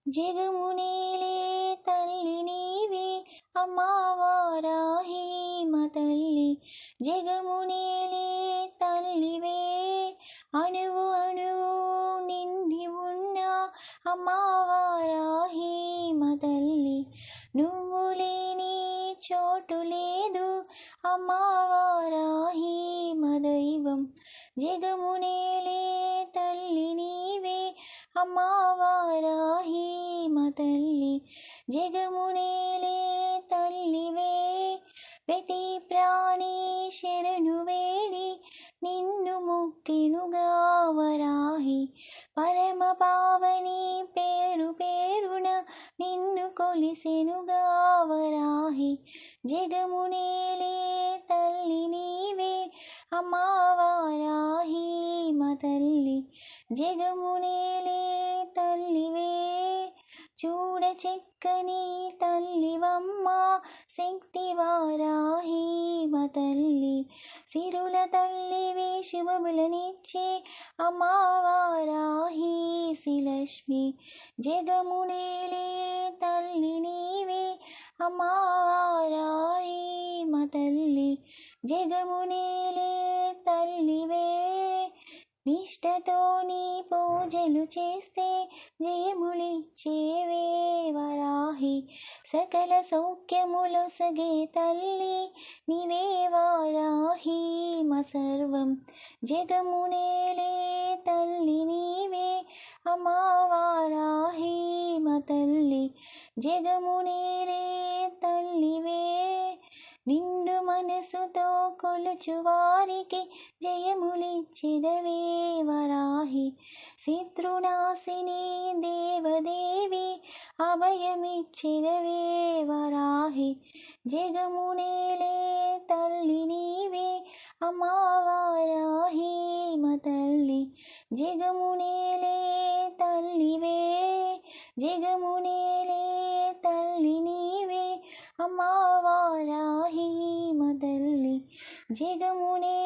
జగమునేలే తల్లి నీవే అమ్మా వారాహి మా తల్లి. జగమునేలే తల్లివే అణువు అణువు నిండి ఉన్న అమ్మా వారాహి మా తల్లి. నువ్వు లేని చోటు లేదు అమ్మా వారాహి మా దైవం. జగమునేలే తల్లి నీవే అమ్మా వారాహి మా తల్లి. జగమునేలే తల్లివే ప్రతి ప్రాణి శరణు వేడి నిన్ను మొక్కెనుగా వరాహి. పరమ పావని పేరు పేరున నిన్ను కొలిసెనుగా వరాహి. జగమునేలే తల్లి నీవే అమ్మా వారాహి మా తల్లి. జగమునేలే తల్లివే చూడ చక్కని తల్లివమ్మ శక్తి వారాహి మా తల్లి. సిరుల తల్లివే శుభములనిచ్చే అమ్మా వారాహి శ్రీలక్ష్మి. జగమునేలే తల్లి నీవే అమ్మా వారాహి మా తల్లి. జగమునేలే తల్లివే నిష్టతో నీ పూజలు చేస్తే జయములిచ్చేవే వరాహి. సకల సౌఖ్యములొసగే తల్లి నీవే వారాహి మా సర్వం. జగమునేలే తల్లి నీవే అమ్మా వారాహి మా తల్లి. జగమునేలే తల్లివే నిండు మనసుతో కొలుచు వారికి జయములిచ్చిదవే వరాహి. శత్రునాశిని దేవదేవి అభయమిచ్చిదవే వరాహి. జగమునేలే తల్లి నీవే అమ్మా వారాహి మా తల్లి. జగమునేలే తల్లివే జగమునేలే తల్లి నీవే అమ్మా వారాహి మా తల్లి. జగమునే